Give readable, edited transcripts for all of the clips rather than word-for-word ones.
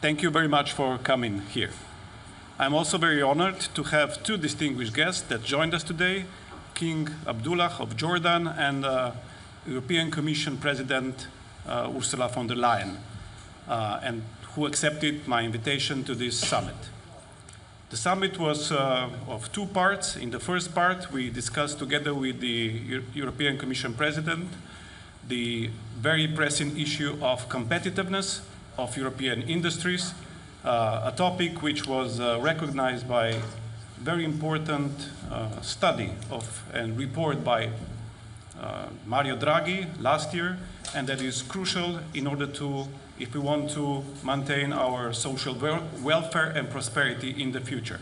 Thank you very much for coming here. I'm also very honored to have two distinguished guests that joined us today, King Abdullah of Jordan and European Commission President Ursula von der Leyen, and who accepted my invitation to this summit. The summit was of two parts. In the first part, we discussed together with the European Commission President the very pressing issue of competitiveness of European industries, a topic which was recognized by very important study and report by Mario Draghi last year, and that is crucial in order to, if we want to maintain our social welfare and prosperity in the future.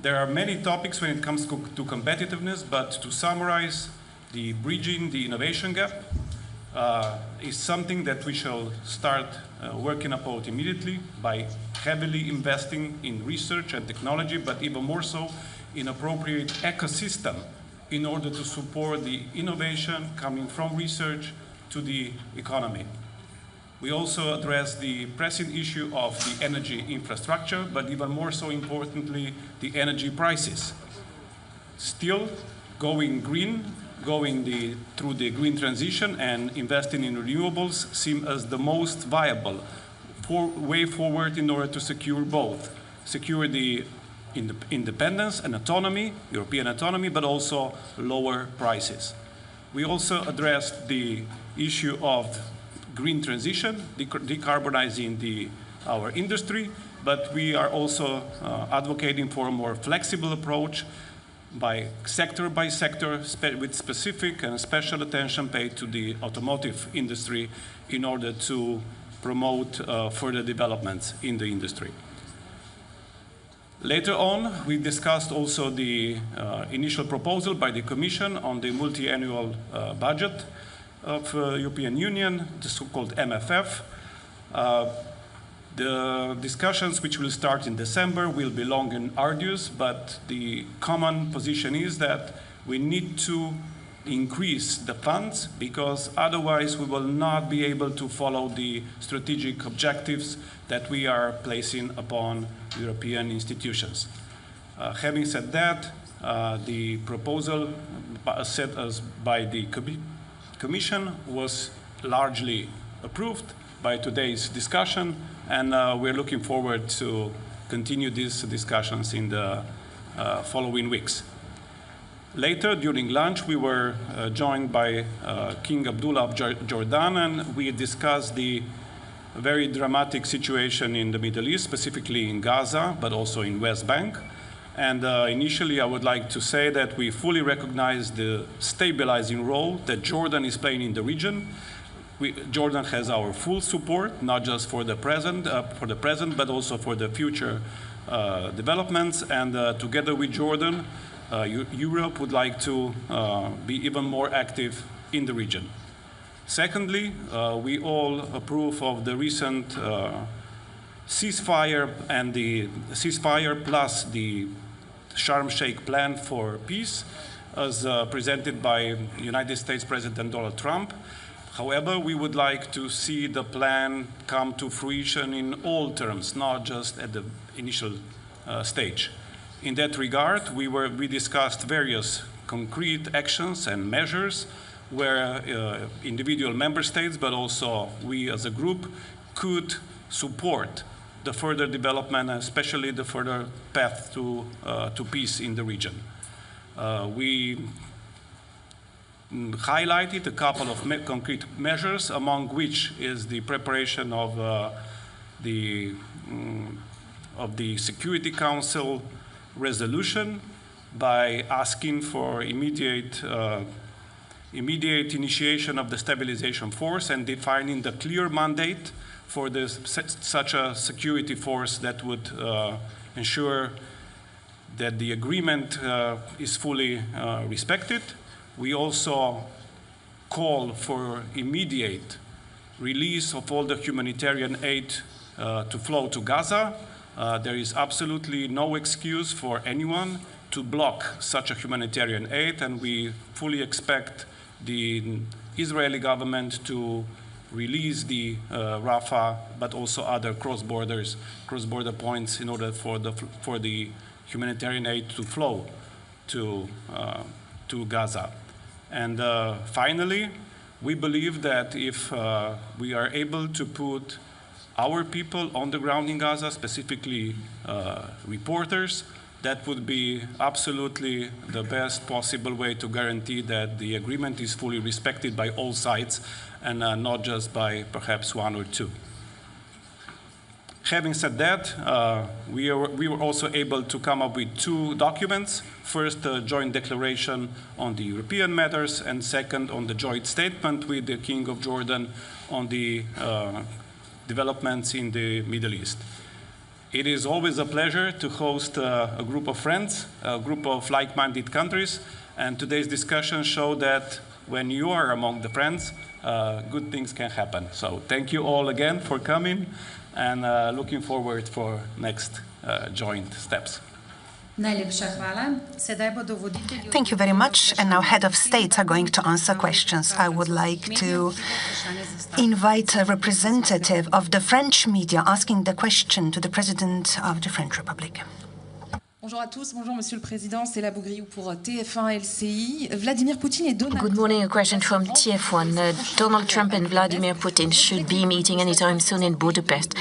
There are many topics when it comes to competitiveness, but to summarize, the bridging the innovation gap is something that we shall start working upon immediately by heavily investing in research and technology, but even more so in appropriate ecosystem in order to support the innovation coming from research to the economy. We also address the pressing issue of the energy infrastructure, but even more so importantly, the energy prices. Still, going green, through the green transition and investing in renewables seem as the most viable way forward in order to secure both. Secure the independence and autonomy, European autonomy, but also lower prices. We also addressed the issue of green transition, decarbonizing our industry, but we are also advocating for a more flexible approach by sector, with specific and special attention paid to the automotive industry in order to promote further developments in the industry. Later on, we discussed also the initial proposal by the Commission on the multi-annual budget of European Union, the so-called MFF. The discussions, which will start in December, will be long and arduous, but the common position is that we need to increase the funds, because otherwise we will not be able to follow the strategic objectives that we are placing upon European institutions. Having said that, the proposal set as by the Commission was largely approved by today's discussion, and we're looking forward to continue these discussions in the following weeks. Later, during lunch, we were joined by King Abdullah of Jordan, and we discussed the very dramatic situation in the Middle East, specifically in Gaza, but also in West Bank. And initially, I would like to say that we fully recognize the stabilizing role that Jordan is playing in the region. Jordan has our full support, not just for the present, but also for the future developments. And together with Jordan, Europe would like to be even more active in the region. Secondly, we all approve of the recent ceasefire and the ceasefire plus the Sharm el-Sheikh plan for peace, as presented by United States President Donald Trump. However, we would like to see the plan come to fruition in all terms, not just at the initial stage. In that regard, we discussed various concrete actions and measures where individual member states, but also we as a group, could support the further development, especially the further path to peace in the region. We highlighted a couple of concrete measures, among which is the preparation of the Security Council resolution by asking for immediate initiation of the stabilization force and defining the clear mandate for such a security force that would ensure that the agreement is fully respected. We also call for immediate release of all the humanitarian aid to flow to Gaza. There is absolutely no excuse for anyone to block such a humanitarian aid, and we fully expect the Israeli government to release the Rafah, but also other cross-border points in order for the humanitarian aid to flow to Gaza. And finally, we believe that if we are able to put our people on the ground in Gaza, specifically reporters, that would be absolutely the best possible way to guarantee that the agreement is fully respected by all sides and not just by perhaps one or two. Having said that, we were also able to come up with two documents. First, a joint declaration on the European matters, and second, on the joint statement with the King of Jordan on the developments in the Middle East. It is always a pleasure to host a group of friends, a group of like-minded countries, and today's discussion show that when you are among the friends, good things can happen. So thank you all again for coming, and looking forward for next joint steps. Thank you very much. And now head of states are going to answer questions. I would like to invite a representative of the French media asking the question to the President of the French Republic. Bonjour à tous, bonjour Monsieur le Président, c'est la Bougriou pour TF1 LCI. Vladimir Putin et Donald. Good morning, a question from TF1. Donald Trump and Vladimir Putin should be meeting anytime soon in Budapest.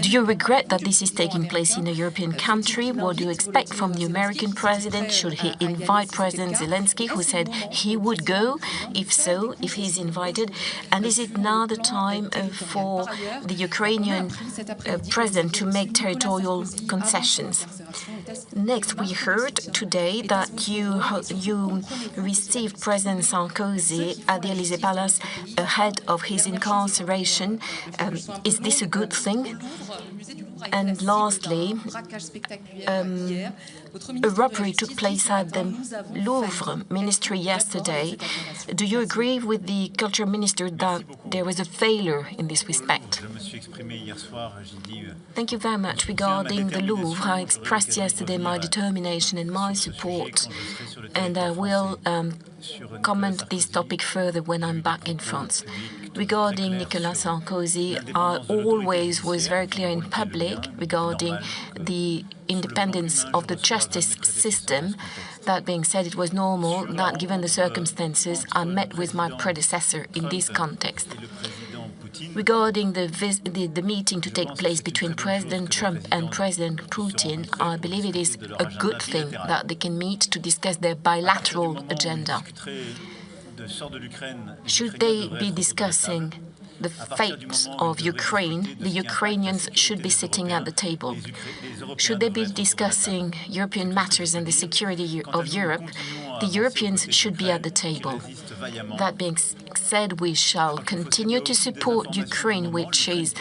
Do you regret that this is taking place in a European country? What do you expect from the American president? Should he invite President Zelensky, who said he would go? If so, if he's invited? And is it now the time for the Ukrainian president to make territorial concessions? Next, we heard today that you received President Sarkozy at the Élysée Palace ahead of his incarceration. Is this a good thing? And lastly, a robbery took place at the Louvre Ministry yesterday. Do you agree with the Culture Minister that there was a failure in this respect? Thank you very much. Regarding the Louvre, I expressed yesterday my determination and my support, and I will comment this topic further when I'm back in France. Regarding Nicolas Sarkozy, I always was very clear in public regarding the independence of the justice system. That being said, it was normal that, given the circumstances, I met with my predecessor in this context. Regarding the meeting to take place between President Trump and President Putin, I believe it is a good thing that they can meet to discuss their bilateral agenda. Should they be discussing the fate of Ukraine, the Ukrainians should be sitting at the table. Should they be discussing European matters and the security of Europe, the Europeans should be at the table. That being said, we shall continue to support Ukraine, which is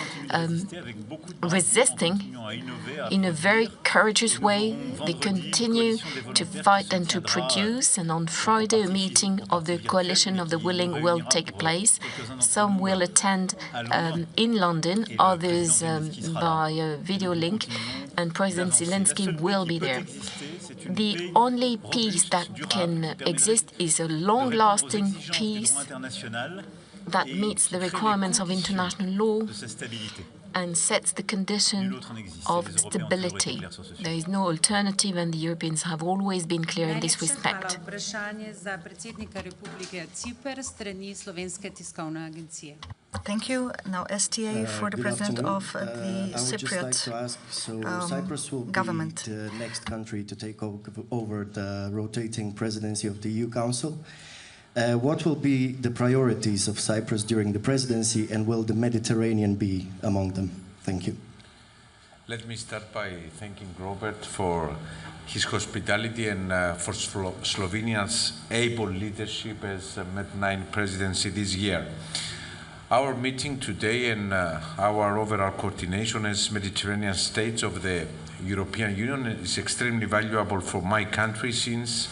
resisting in a very courageous way. They continue to fight and to produce, and on Friday a meeting of the Coalition of the Willing will take place. Some will attend in London, others by video link, and President Zelensky will be there. The only peace that can exist is a long-lasting peace that meets the requirements of international law and sets the condition of stability. There is no alternative, and the Europeans have always been clear in this respect. Thank you. Now STA for the President of the Cypriot Cyprus will government. be the next country to take over the rotating presidency of the EU Council. What will be the priorities of Cyprus during the presidency, and will the Mediterranean be among them? Thank you. Let me start by thanking Robert for his hospitality and for Slovenia's able leadership as MED9 presidency this year. Our meeting today and our overall coordination as Mediterranean states of the European Union is extremely valuable for my country, since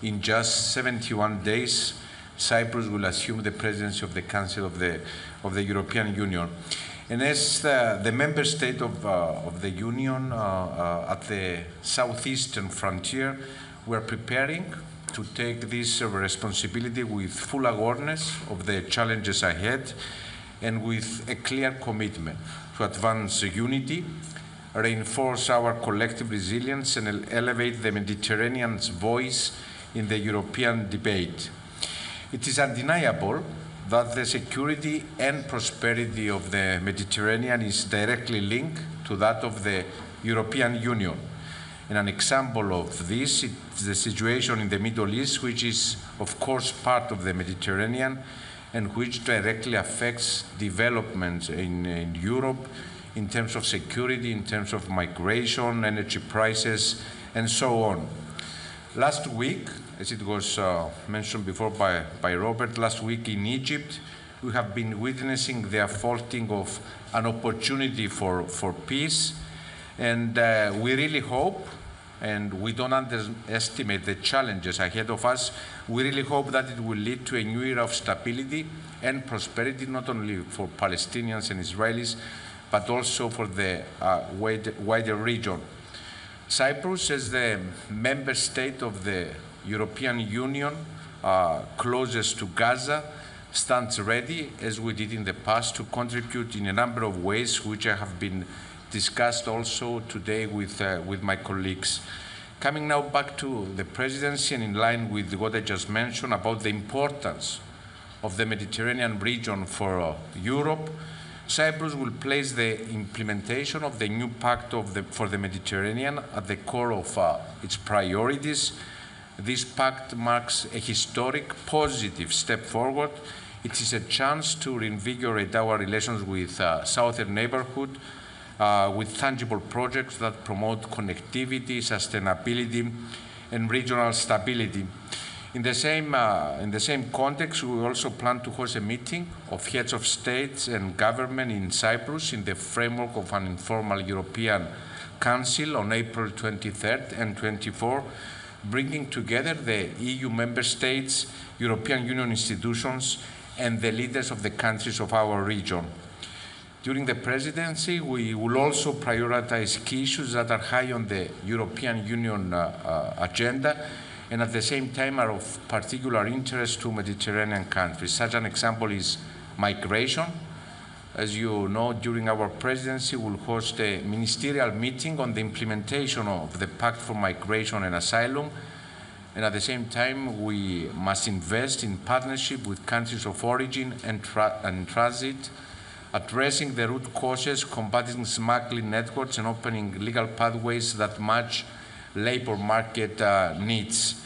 in just 71 days Cyprus will assume the presidency of the Council of the European Union. And as the member state of the Union at the southeastern frontier, we are preparing to take this responsibility with full awareness of the challenges ahead and with a clear commitment to advance unity, reinforce our collective resilience, and elevate the Mediterranean's voice in the European debate. It is undeniable that the security and prosperity of the Mediterranean is directly linked to that of the European Union. And an example of this is the situation in the Middle East, which is, of course, part of the Mediterranean and which directly affects developments in Europe in terms of security, in terms of migration, energy prices, and so on. Last week, as it was mentioned before by Robert, last week in Egypt, we have been witnessing the unfolding of an opportunity for peace. And we really hope, and we don't underestimate the challenges ahead of us, we really hope that it will lead to a new era of stability and prosperity, not only for Palestinians and Israelis, but also for the wider region. Cyprus, as the member state of the European Union closest to Gaza, stands ready, as we did in the past, to contribute in a number of ways which have been discussed also today with my colleagues. Coming now back to the presidency and in line with what I just mentioned about the importance of the Mediterranean region for Europe, Cyprus will place the implementation of the new Pact for the Mediterranean at the core of its priorities. This pact marks a historic, positive step forward. It is a chance to reinvigorate our relations with southern neighborhood, with tangible projects that promote connectivity, sustainability, and regional stability. In the same context, we also plan to host a meeting of heads of states and government in Cyprus in the framework of an informal European Council on April 23rd and 24th, bringing together the EU member states, European Union institutions, and the leaders of the countries of our region. During the presidency, we will also prioritize key issues that are high on the European Union agenda and at the same time are of particular interest to Mediterranean countries. Such an example is migration. As you know, during our presidency, we'll host a ministerial meeting on the implementation of the Pact for Migration and Asylum. And at the same time, we must invest in partnership with countries of origin and transit, addressing the root causes, combating smuggling networks, and opening legal pathways that match labor market needs.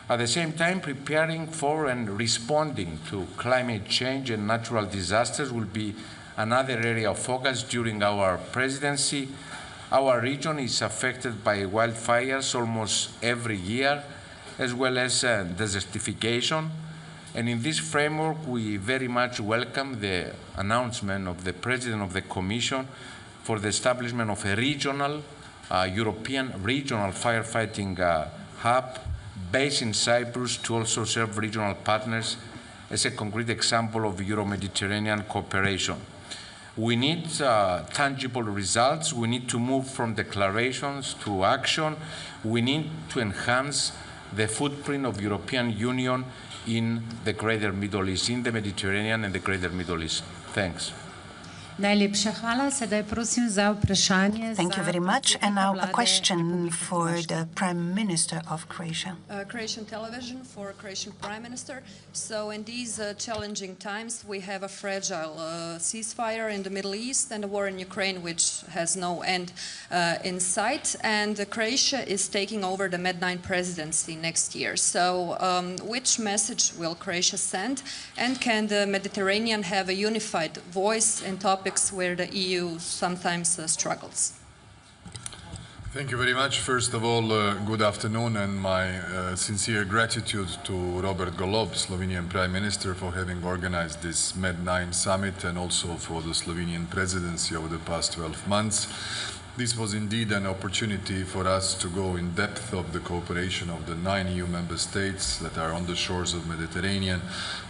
At the same time, preparing for and responding to climate change and natural disasters will be another area of focus during our presidency. Our region is affected by wildfires almost every year, as well as desertification. And in this framework, we very much welcome the announcement of the President of the Commission for the establishment of a regional, European regional firefighting hub based in Cyprus to also serve regional partners as a concrete example of Euro-Mediterranean cooperation. We need tangible results. We need to move from declarations to action. We need to enhance the footprint of European Union in the greater Middle East, in the Mediterranean and the greater Middle East. Thanks. Thank you very much. And now a question for the Prime Minister of Croatia. Croatian television for Croatian Prime Minister. So in these challenging times, we have a fragile ceasefire in the Middle East and a war in Ukraine, which has no end in sight. And Croatia is taking over the MED9 presidency next year. So which message will Croatia send? And can the Mediterranean have a unified voice in topics where the EU sometimes struggles? Thank you very much. First of all, good afternoon, and my sincere gratitude to Robert Golob, Slovenian Prime Minister, for having organized this MED9 Summit and also for the Slovenian presidency over the past 12 months. This was indeed an opportunity for us to go in depth of the cooperation of the 9 EU member states that are on the shores of the Mediterranean,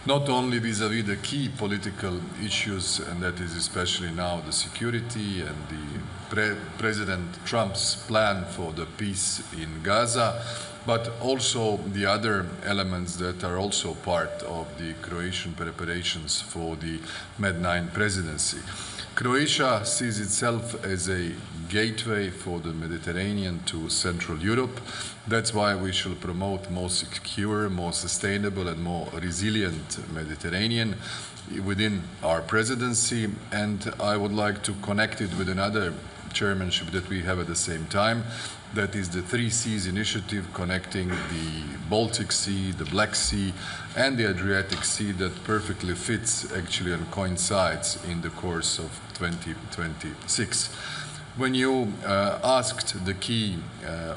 not only vis-à-vis the key political issues, and that is especially now the security and the President Trump's plan for the peace in Gaza, but also the other elements that are also part of the Croatian preparations for the MED9 presidency. Croatia sees itself as a gateway for the Mediterranean to Central Europe. That's why we should promote more secure, more sustainable and more resilient Mediterranean within our presidency. And I would like to connect it with another chairmanship that we have at the same time. That is the 3 Seas initiative, connecting the Baltic Sea, the Black Sea, and the Adriatic Sea, that perfectly fits actually and coincides in the course of 2026. When you asked the key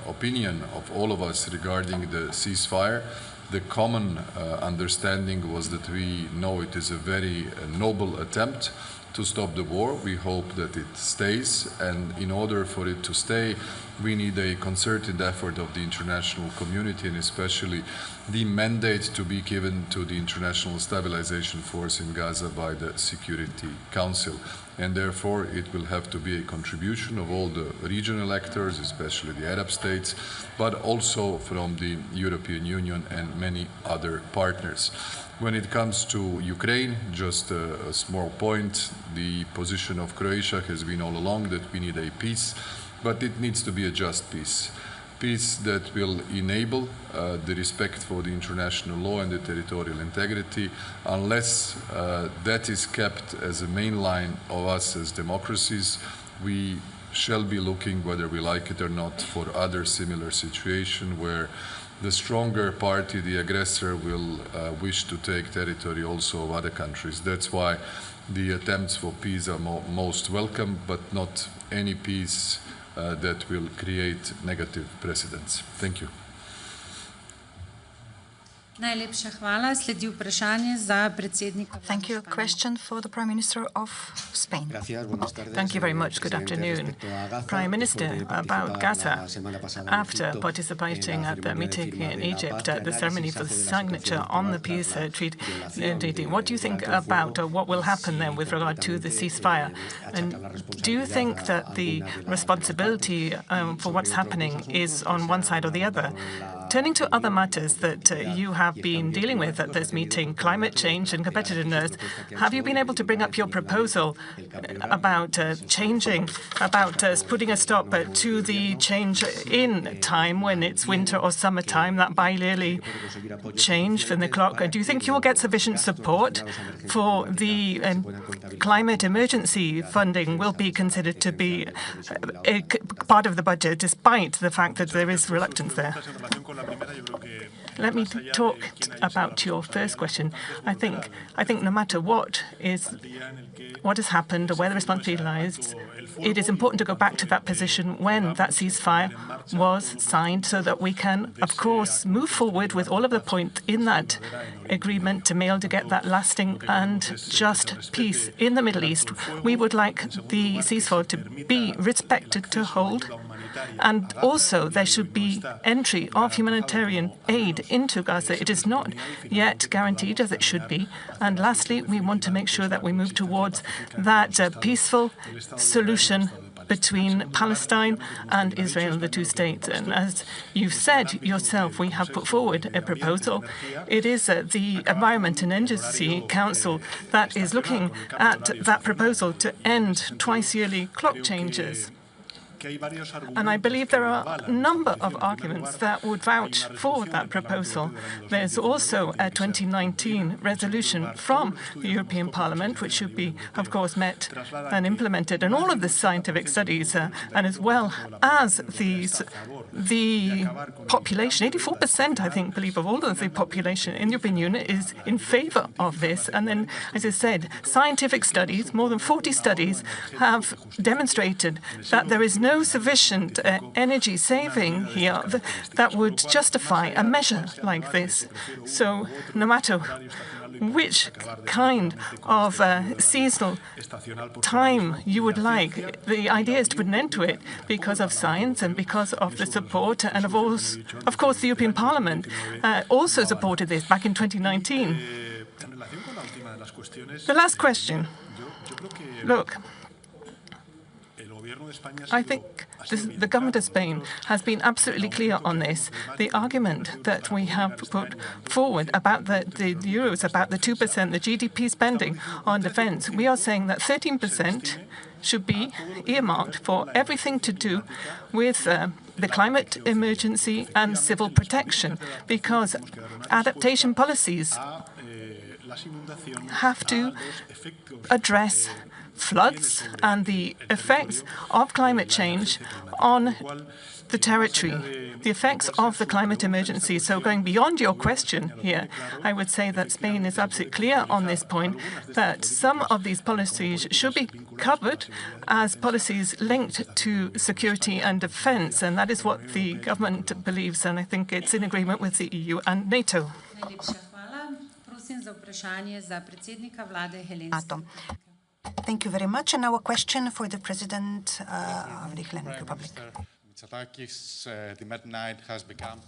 opinion of all of us regarding the ceasefire, the common understanding was that we know it is a very noble attempt to stop the war. We hope that it stays, and in order for it to stay, we need a concerted effort of the international community, and especially the mandate to be given to the International Stabilization Force in Gaza by the Security Council. And therefore, it will have to be a contribution of all the regional actors, especially the Arab states, but also from the European Union and many other partners. When it comes to Ukraine, just a small point, the position of Croatia has been all along that we need a peace, but it needs to be a just peace. Peace that will enable the respect for the international law and the territorial integrity. Unless that is kept as a main line of us as democracies, we shall be looking, whether we like it or not, for other similar situations where the stronger party, the aggressor, will wish to take territory also of other countries. That's why the attempts for peace are most welcome, but not any peace that will create negative precedents. Thank you. Thank you. Question for the Prime Minister of Spain. Thank you very much. Good afternoon. Prime Minister, about Gaza, after participating at the meeting in Egypt at the ceremony for the signature on the peace treaty, what do you think about what will happen then with regard to the ceasefire? And do you think that the responsibility for what's happening is on one side or the other? Turning to other matters that you have been dealing with at this meeting, climate change and competitiveness, have you been able to bring up your proposal about putting a stop to the change in time when it's winter or summertime, that bi-yearly change from the clock? Do you think you will get sufficient support for the climate emergency funding will be considered to be a part of the budget, despite the fact that there is reluctance there? Let me talk about your first question. I think no matter what has happened or where the responsibility lies, it is important to go back to that position when that ceasefire was signed, so that we can, of course, move forward with all of the points in that agreement to be able to get that lasting and just peace in the Middle East. We would like the ceasefire to be respected, to hold. And also, there should be entry of humanitarian aid into Gaza. It is not yet guaranteed as it should be. And lastly, we want to make sure that we move towards that peaceful solution between Palestine and Israel, the two states. And as you've said yourself, we have put forward a proposal. It is the Environment and Energy Council that is looking at that proposal to end twice-yearly clock changes. And I believe there are a number of arguments that would vouch for that proposal. There's also a 2019 resolution from the European Parliament, which should be, of course, met and implemented. And all of the scientific studies, and as well as the population, 84%, I think, believe, of all of the population in the European Union is in favor of this. And then, as I said, scientific studies, more than 40 studies, have demonstrated that there is no sufficient energy saving here that would justify a measure like this. So no matter which kind of seasonal time you would like, the idea is to put an end to it because of science and because of the support. And of course, the European Parliament also supported this back in 2019. The last question. Look, I think the government of Spain has been absolutely clear on this. The argument that we have put forward about the euros, about the 2%, the GDP spending on defence, we are saying that 13% should be earmarked for everything to do with the climate emergency and civil protection, because adaptation policies have to address floods and the effects of climate change on the territory, the effects of the climate emergency. So going beyond your question here, I would say that Spain is absolutely clear on this point, that some of these policies should be covered as policies linked to security and defence, and that is what the government believes, and I think it's in agreement with the EU and NATO. Thank you very much. And now a question for the President of the Hellenic Republic. Mitsotakis, the MED9 has become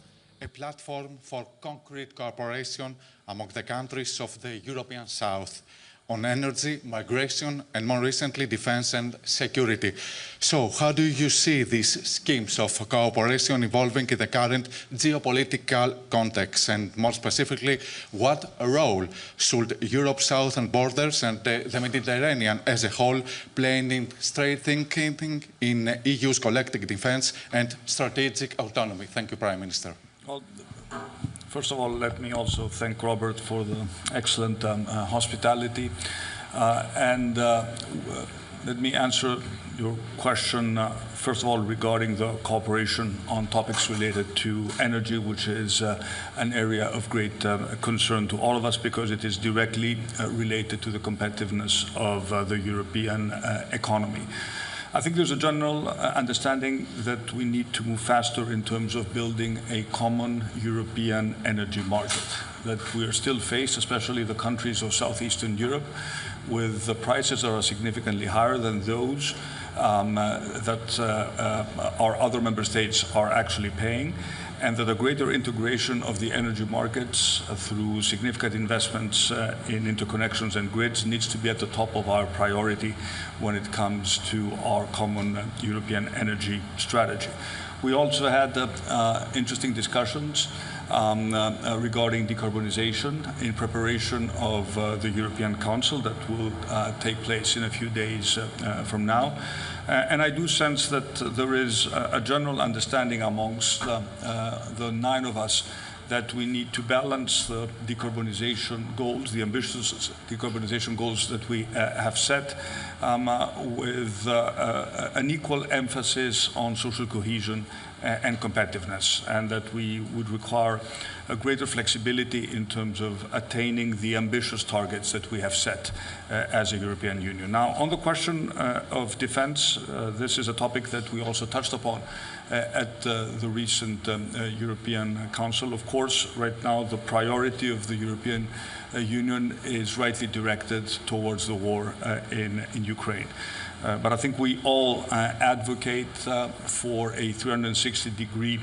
a platform for concrete cooperation among the countries of the European South on energy, migration, and more recently, defense and security. So how do you see these schemes of cooperation evolving in the current geopolitical context? And more specifically, what role should Europe's southern borders and the Mediterranean as a whole play in strengthening in EU's collective defense and strategic autonomy? Thank you, Prime Minister. Well, first of all, let me also thank Robert for the excellent hospitality. Let me answer your question, first of all, regarding the cooperation on topics related to energy, which is an area of great concern to all of us because it is directly related to the competitiveness of the European economy. I think there's a general understanding that we need to move faster in terms of building a common European energy market, that we are still faced, especially the countries of Southeastern Europe, with the prices that are significantly higher than those that our other member states are actually paying, and that a greater integration of the energy markets through significant investments in interconnections and grids needs to be at the top of our priority when it comes to our common European energy strategy. We also had interesting discussions regarding decarbonization in preparation of the European Council that will take place in a few days from now. And I do sense that there is a general understanding amongst the 9 of us that we need to balance the decarbonization goals, the ambitious decarbonization goals that we have set, with an equal emphasis on social cohesion and competitiveness, and that we would require a greater flexibility in terms of attaining the ambitious targets that we have set as a European Union. Now, on the question of defense, this is a topic that we also touched upon at the recent European Council. Of course, right now, the priority of the European Union is rightly directed towards the war in Ukraine. But I think we all advocate for a 360-degree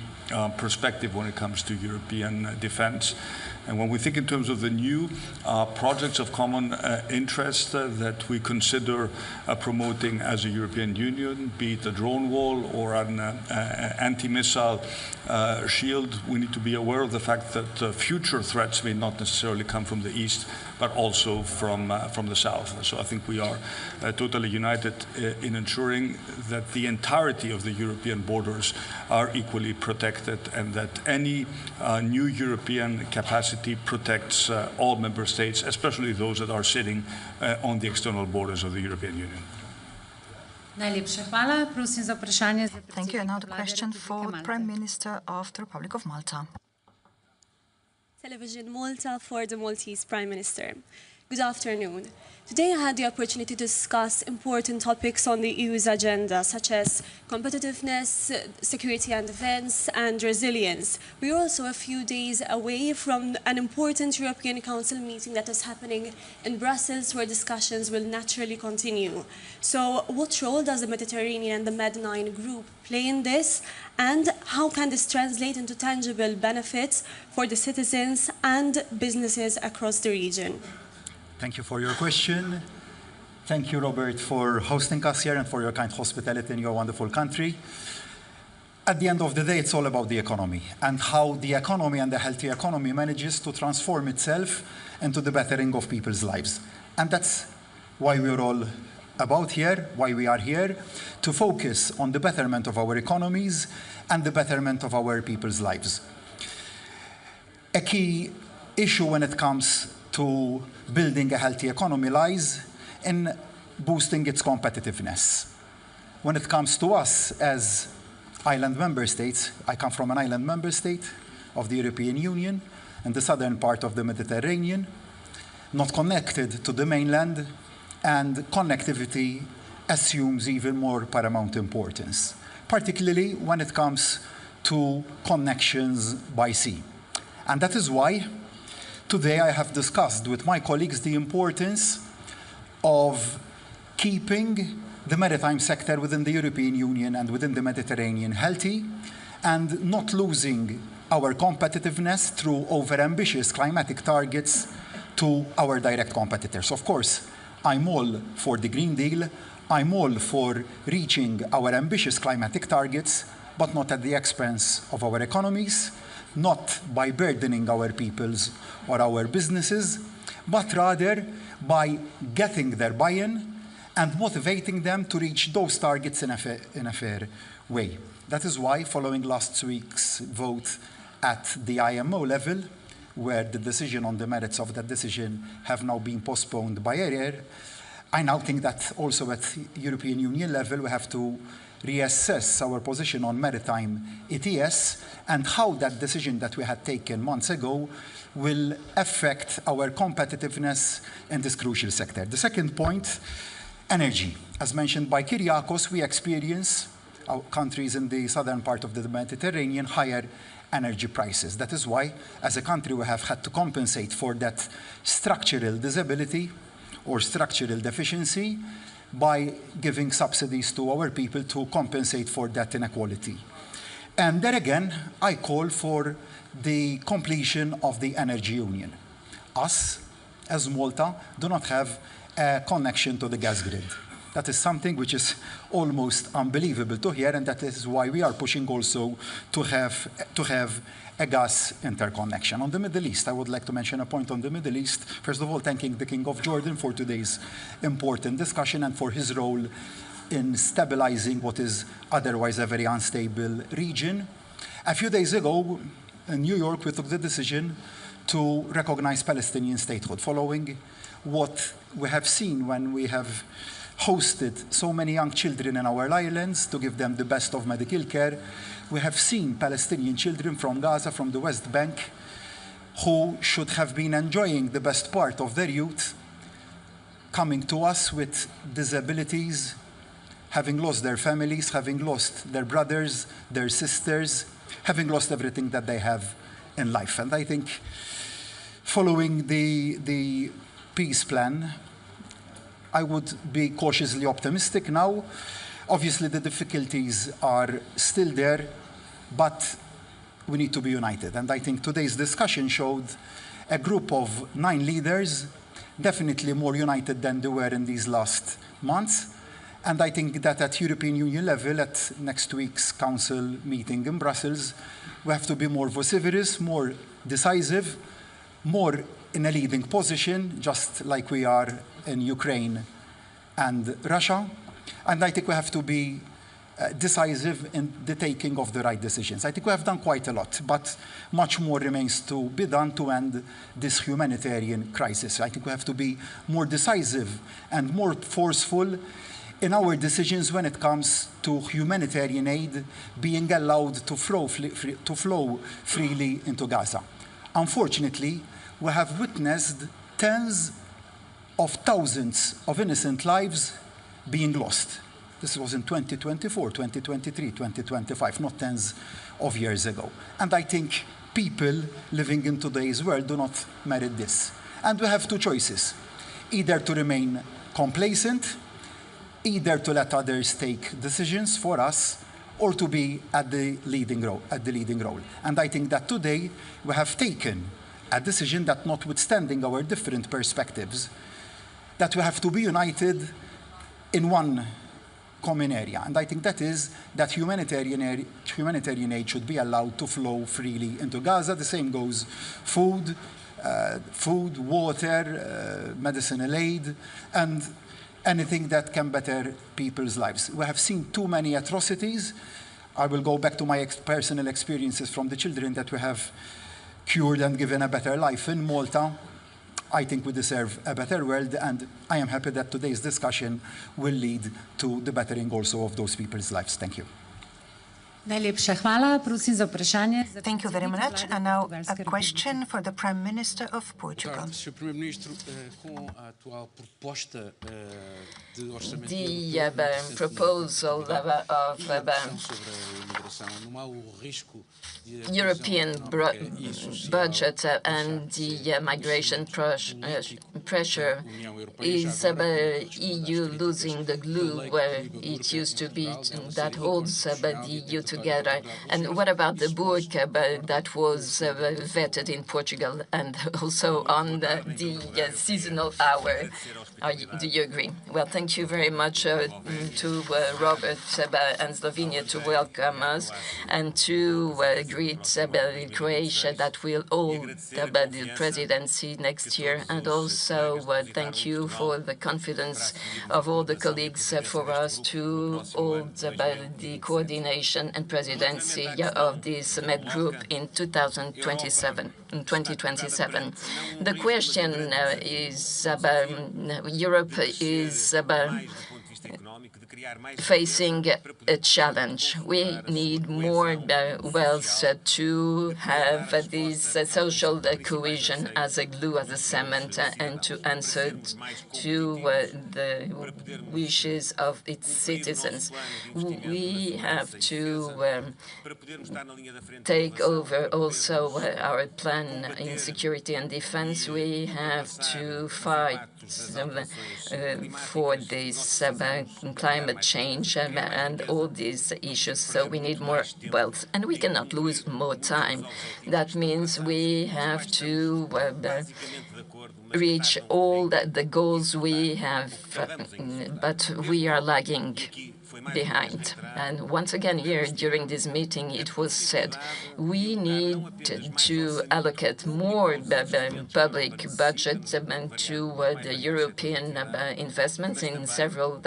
perspective when it comes to European defense. And when we think in terms of the new projects of common interest that we consider promoting as a European Union, be it a drone wall or an anti-missile shield, we need to be aware of the fact that future threats may not necessarily come from the east, but also from the south. So I think we are totally united in ensuring that the entirety of the European borders are equally protected, and that any new European capacity protects all member states, especially those that are sitting on the external borders of the European Union. Thank you. And now the question for the Prime Minister of the Republic of Malta. Television Malta for the Maltese Prime Minister. Good afternoon. Today I had the opportunity to discuss important topics on the EU's agenda, such as competitiveness, security and defence, and resilience. We are also a few days away from an important European Council meeting that is happening in Brussels, where discussions will naturally continue. So what role does the Mediterranean and the MED9 group play in this, and how can this translate into tangible benefits for the citizens and businesses across the region? Thank you for your question. Thank you, Robert, for hosting us here and for your kind hospitality in your wonderful country. At the end of the day, it's all about the economy and how the economy and the healthy economy manages to transform itself into the bettering of people's lives. And that's why we're all about here, why we are here, to focus on the betterment of our economies and the betterment of our people's lives. A key issue when it comes to building a healthy economy lies in boosting its competitiveness. When it comes to us as island member states, I come from an island member state of the European Union in the southern part of the Mediterranean, not connected to the mainland, and connectivity assumes even more paramount importance, particularly when it comes to connections by sea. And that is why today I have discussed with my colleagues the importance of keeping the maritime sector within the European Union and within the Mediterranean healthy and not losing our competitiveness through overambitious climatic targets to our direct competitors. Of course, I'm all for the Green Deal, I'm all for reaching our ambitious climatic targets, but not at the expense of our economies, not by burdening our peoples or our businesses, but rather by getting their buy-in and motivating them to reach those targets in a fair way. That is why, following last week's vote at the IMO level, where the decision on the merits of that decision have now been postponed by a year, I now think that also at European Union level we have to reassess our position on maritime ETS and how that decision that we had taken months ago will affect our competitiveness in this crucial sector. The second point, energy. As mentioned by Kyriakos, we experience, our countries in the southern part of the Mediterranean, higher energy prices. That is why, as a country, we have had to compensate for that structural disability or structural deficiency by giving subsidies to our people to compensate for that inequality. And there again, I call for the completion of the energy union. Us, as Malta, do not have a connection to the gas grid. That is something which is almost unbelievable to hear, and that is why we are pushing also to have a gas interconnection. On the Middle East, I would like to mention a point on the Middle East. First of all, thanking the King of Jordan for today's important discussion and for his role in stabilizing what is otherwise a very unstable region. A few days ago, in New York, we took the decision to recognize Palestinian statehood, following what we have seen when we have hosted so many young children in our islands to give them the best of medical care. We have seen Palestinian children from Gaza, from the West Bank, who should have been enjoying the best part of their youth, coming to us with disabilities, having lost their families, having lost their brothers, their sisters, having lost everything that they have in life. And I think following the peace plan, I would be cautiously optimistic now. Obviously, the difficulties are still there, but we need to be united. And I think today's discussion showed a group of 9 leaders, definitely more united than they were in these last months. And I think that at European Union level, at next week's Council meeting in Brussels, we have to be more vociferous, more decisive, more in a leading position, just like we are in Ukraine and Russia. And I think we have to be decisive in the taking of the right decisions. I think we have done quite a lot, but much more remains to be done to end this humanitarian crisis. I think we have to be more decisive and more forceful in our decisions when it comes to humanitarian aid being allowed to flow freely into Gaza. Unfortunately, we have witnessed tens of thousands of innocent lives being lost. This was in 2024, 2023, 2025, not tens of years ago. And I think people living in today's world do not merit this. And we have 2 choices, either to remain complacent, either to let others take decisions for us, or to be at the leading role. And I think that today we have taken a decision that, notwithstanding our different perspectives, that we have to be united in one common area. And I think that is that humanitarian aid should be allowed to flow freely into Gaza. The same goes food, water, medicinal aid, and anything that can better people's lives. We have seen too many atrocities. I will go back to my personal experiences from the children that we have cured and given a better life in Malta. I think we deserve a better world, and I am happy that today's discussion will lead to the bettering also of those people's lives. Thank you. Thank you very much. And now a question for the Prime Minister of Portugal. The proposal of European budget and the migration pressure is EU losing the glue where it used to be that holds the EU together. And what about the burqa that was vetted in Portugal and also on the seasonal hour? Do you agree? Well, thank you very much to Robert and Slovenia to welcome us and to greet Croatia that will hold the presidency next year. And also thank you for the confidence of all the colleagues for us to hold the coordination and presidency of this MED group in 2027. The question is Europe is facing a challenge. We need more wealth to have this social cohesion as a glue, as a cement, and to answer to the wishes of its citizens. We have to take over also our plan in security and defense. We have to fight for this climate change and all these issues. So we need more wealth, and we cannot lose more time. That means we have to reach all the goals we have, but we are lagging behind. And once again here during this meeting it was said we need to allocate more public budget to the European investments in several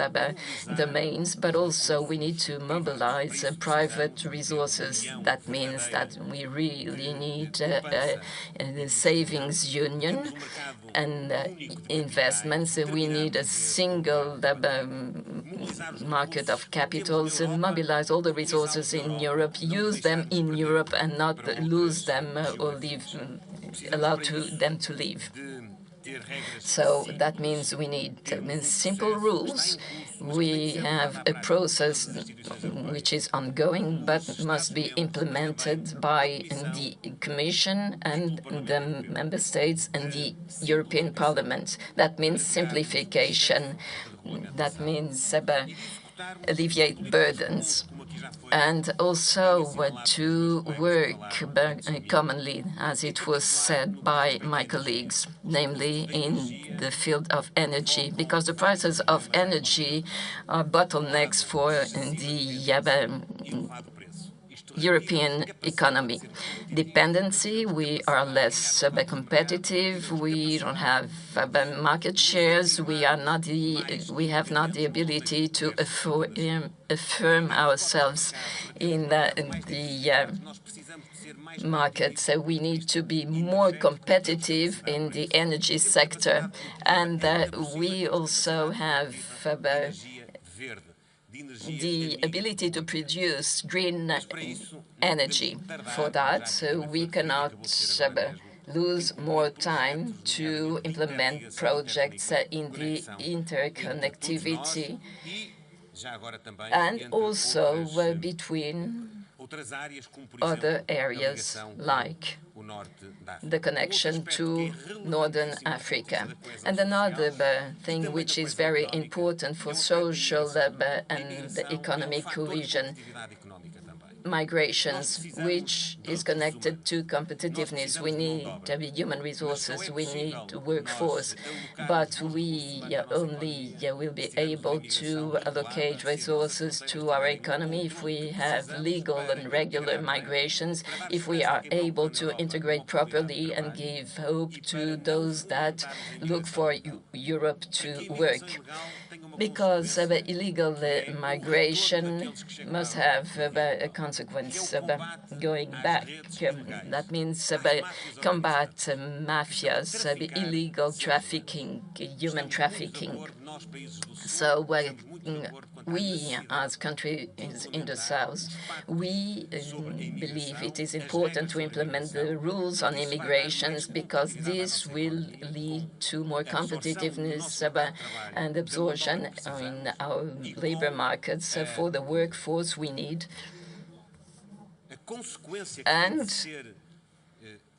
domains, but also we need to mobilize private resources. That means that we really need a savings union and investments. We need a single market of capitals and mobilize all the resources in Europe, use them in Europe and not lose them or allow them to leave. So that means we need simple rules. We have a process which is ongoing but must be implemented by the Commission and the Member States and the European Parliament. That means simplification. That means alleviate burdens, and also to work commonly, as it was said by my colleagues, namely in the field of energy, because the prices of energy are bottlenecks for the European economy. Dependency, we are less competitive, we don't have market shares, we have not the ability to affirm ourselves in the market. So we need to be more competitive in the energy sector, and we also have the ability to produce green energy. For that, so we cannot lose more time to implement projects in the interconnectivity and also between other areas like the connection to Northern Africa. And another thing which is very important for social and economic cohesion migrations, which is connected to competitiveness. We need human resources, we need a workforce, but we only will be able to allocate resources to our economy if we have legal and regular migrations, if we are able to integrate properly and give hope to those that look for Europe to work. Because illegal migration must have a consequence going back. That means combat mafias, illegal trafficking, human trafficking. So we, as countries in the south, we believe it is important to implement the rules on immigrations because this will lead to more competitiveness and absorption in our labor markets for the workforce we need. And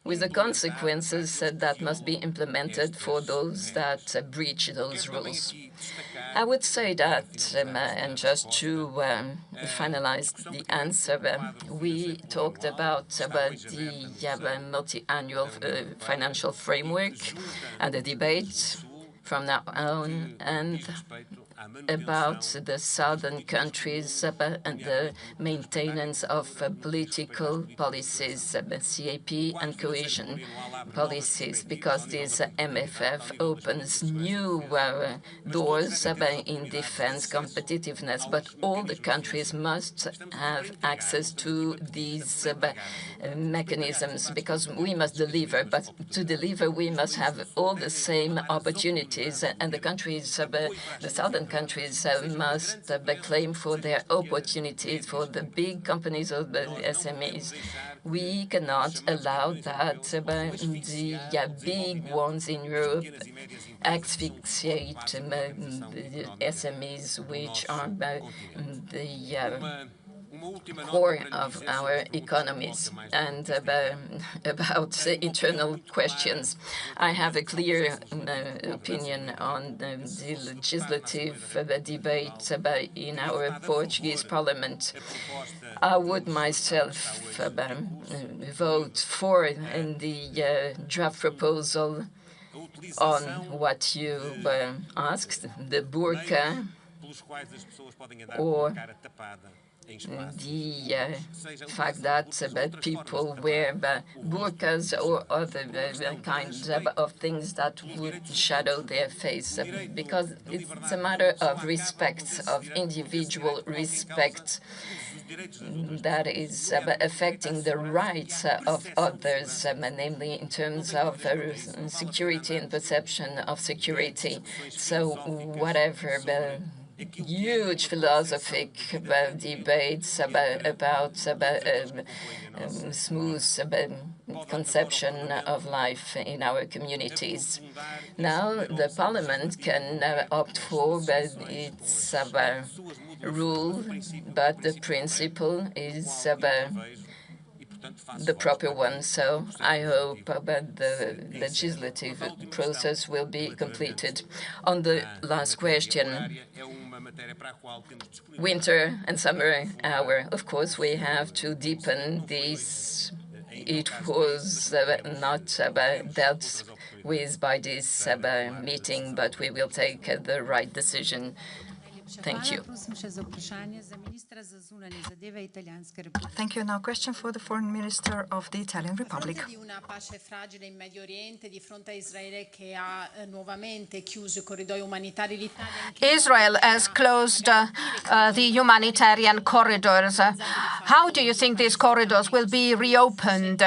with the consequences that must be implemented for those that breach those rules. I would say that, and just to finalize the answer, we talked about the multi-annual financial framework and the debate from now on, and about the southern countries and the maintenance of political policies, CAP and cohesion policies, because this MFF opens new doors in defense competitiveness, but all the countries must have access to these mechanisms because we must deliver, but to deliver we must have all the same opportunities, and the countries, the southern countries must claim for their opportunities for the big companies or the SMEs. We cannot allow that the big ones in Europe asphyxiate the SMEs, which are the core of our economies. And about internal questions, I have a clear opinion on the legislative debate in our Portuguese parliament. I would myself vote for the draft proposal on what you asked, the burqa, or the fact that people wear burqas or other kinds of things that would shadow their face, because it's a matter of respect, of individual respect, that is affecting the rights of others, namely in terms of security and perception of security. So whatever huge philosophic debates about smooth conception of life in our communities. Now the parliament can opt for its rule, but the principle is the proper one. So I hope that the legislative process will be completed. On the last question, winter and summer hour, of course, we have to deepen this. It was not dealt with by this meeting, but we will take the right decision. Thank you. Thank you. Now, question for the Foreign Minister of the Italian Republic. Israel has closed the humanitarian corridors. How do you think these corridors will be reopened?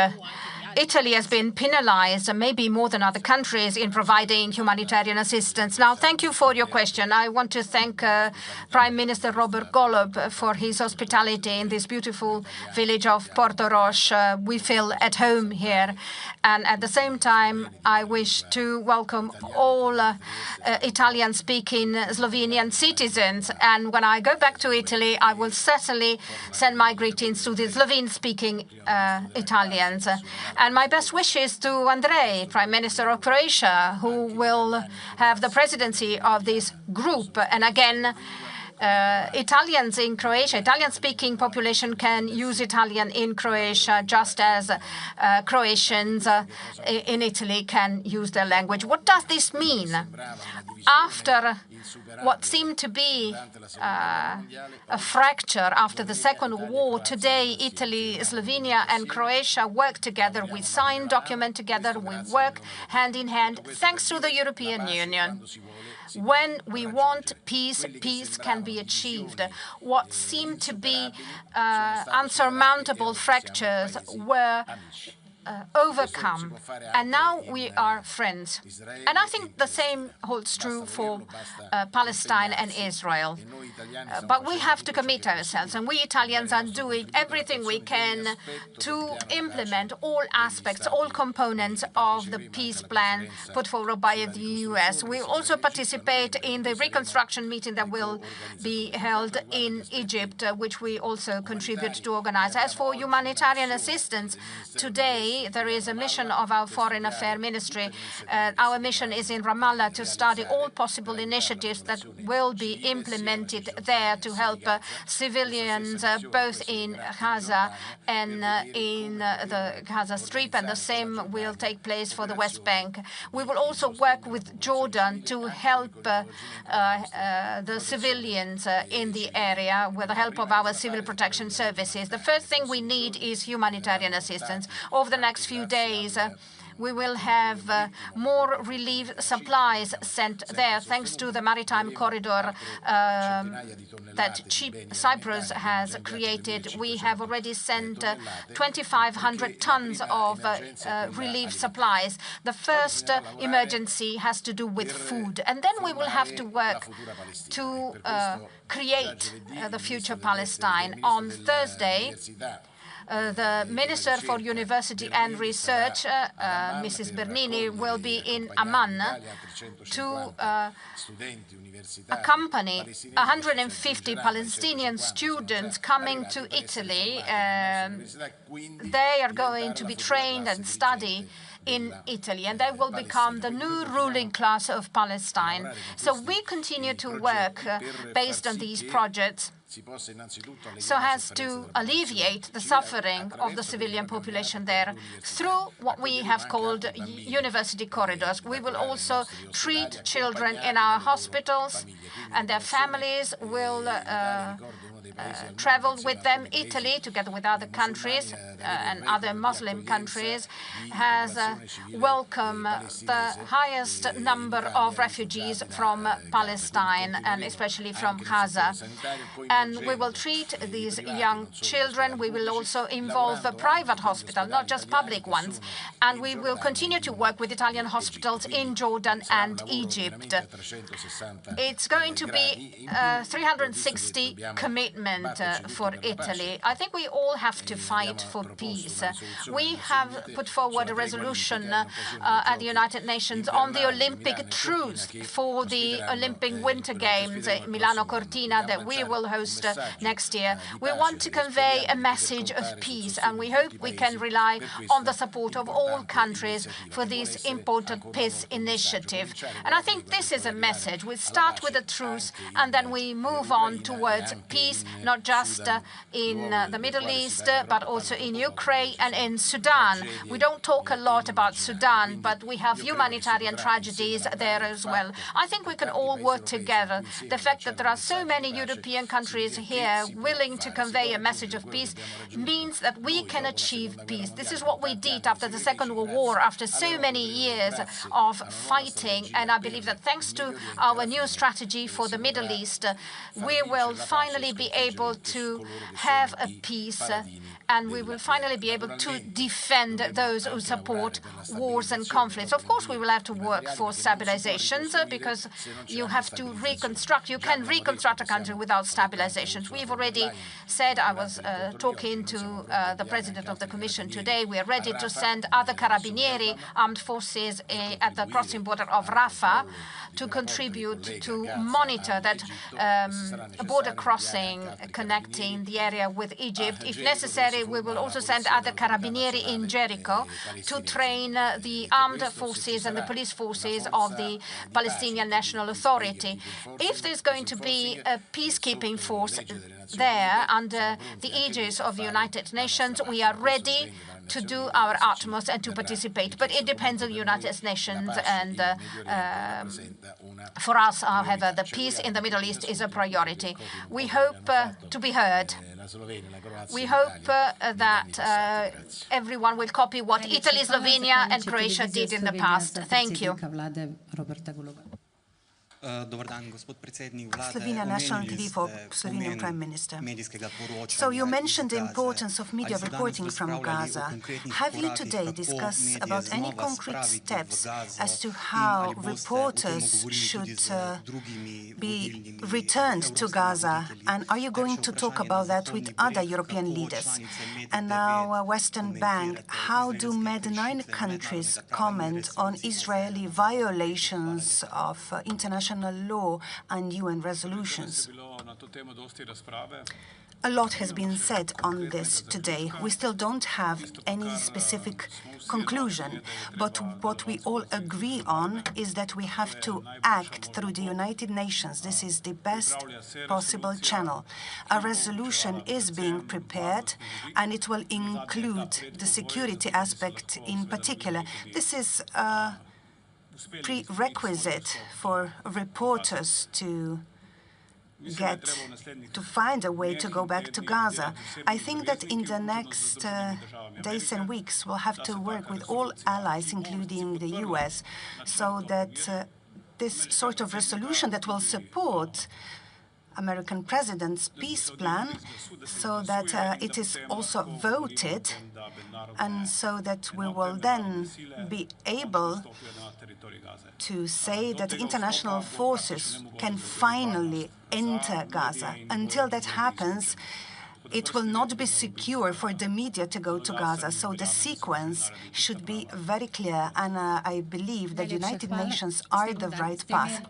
Italy has been penalized, maybe more than other countries, in providing humanitarian assistance. Now, thank you for your question. I want to thank Prime Minister Robert Golob for his hospitality in this beautiful village of Portoroz. We feel at home here. And at the same time, I wish to welcome all Italian-speaking Slovenian citizens. And when I go back to Italy, I will certainly send my greetings to the Slovene-speaking Italians. And my best wishes to Andrei, Prime Minister of Croatia, who will have the presidency of this group. And again, Italians in Croatia, Italian-speaking population can use Italian in Croatia just as Croatians in Italy can use their language. What does this mean? After what seemed to be a fracture after the Second World War, today Italy, Slovenia and Croatia work together. We sign documents together. We work hand in hand thanks to the European Union. When we want peace, peace can be achieved. What seemed to be unsurmountable fractures were overcome, and now we are friends. And I think the same holds true for Palestine and Israel. But we have to commit ourselves, and we Italians are doing everything we can to implement all aspects, all components of the peace plan put forward by the US. We also participate in the reconstruction meeting that will be held in Egypt, which we also contribute to organize. As for humanitarian assistance, today there is a mission of our Foreign Affairs Ministry. Our mission is in Ramallah to study all possible initiatives that will be implemented there to help civilians both in Gaza and in the Gaza Strip, and the same will take place for the West Bank. We will also work with Jordan to help the civilians in the area with the help of our civil protection services. The first thing we need is humanitarian assistance. Over the next few days, we will have more relief supplies sent there, thanks to the maritime corridor that Cyprus has created. We have already sent 2,500 tons of relief supplies. The first emergency has to do with food, and then we will have to work to create the future Palestine. On Thursday, the Minister for University and Research, Mrs. Bernini, will be in Amman to accompany 150 Palestinian students coming to Italy. They are going to be trained and study in Italy, and they will become the new ruling class of Palestine. So we continue to work based on these projects so as to alleviate the suffering of the civilian population there through what we have called university corridors. We will also treat children in our hospitals, and their families will travel with them. Italy, together with other countries and other Muslim countries, has welcomed the highest number of refugees from Palestine, and especially from Gaza. And we will treat these young children. We will also involve a private hospital, not just public ones. And we will continue to work with Italian hospitals in Jordan and Egypt. It's going to be 360 commitment for Italy. I think we all have to fight for peace. We have put forward a resolution at the United Nations on the Olympic truce for the Olympic Winter Games in Milano Cortina that we will host next year. We want to convey a message of peace, and we hope we can rely on the support of all countries for this important peace initiative. And I think this is a message. We start with a truce, and then we move on towards peace, not just in the Middle East, but also in Ukraine and in Sudan. We don't talk a lot about Sudan, but we have humanitarian tragedies there as well. I think we can all work together. The fact that there are so many European countries here willing to convey a message of peace means that we can achieve peace. This is what we did after the Second World War, after so many years of fighting. And I believe that thanks to our new strategy for the Middle East, we will finally be able to have a peace, and we will finally be able to defend those who support wars and conflicts. Of course, we will have to work for stabilizations, because you have to reconstruct. You can reconstruct a country without stabilizations. We've already said, I was talking to the President of the Commission today, we are ready to send other Carabinieri armed forces at the crossing border of Rafah to contribute to monitor that border crossing connecting the area with Egypt. If necessary, we will also send other carabinieri in Jericho to train the armed forces and the police forces of the Palestinian National Authority. If there's going to be a peacekeeping force there under the aegis of the United Nations, we are ready to do our utmost and to participate. But it depends on the United Nations, and for us, however, the peace in the Middle East is a priority. We hope to be heard. We hope that everyone will copy what Italy, Slovenia and Croatia did in the past. Thank you. Slovenia National TV for Slovenian Prime Minister. So you mentioned the importance of media reporting from Gaza. Have you today discussed about any concrete steps as to how reporters should be returned to Gaza? And are you going to talk about that with other European leaders? And now, Western Bank, how do MED9 countries comment on Israeli violations of international law and UN resolutions? A lot has been said on this today. We still don't have any specific conclusion, but what we all agree on is that we have to act through the United Nations. This is the best possible channel. A resolution is being prepared, and it will include the security aspect in particular. This is a prerequisite for reporters to find a way to go back to Gaza. I think that in the next days and weeks, we'll have to work with all allies, including the US, so that this sort of resolution that will support American president's peace plan, so that it is also voted, and so that we will then be able to say that international forces can finally enter Gaza. Until that happens, it will not be secure for the media to go to Gaza. So the sequence should be very clear, and I believe that United Nations are the right path.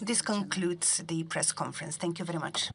This concludes the press conference. Thank you very much.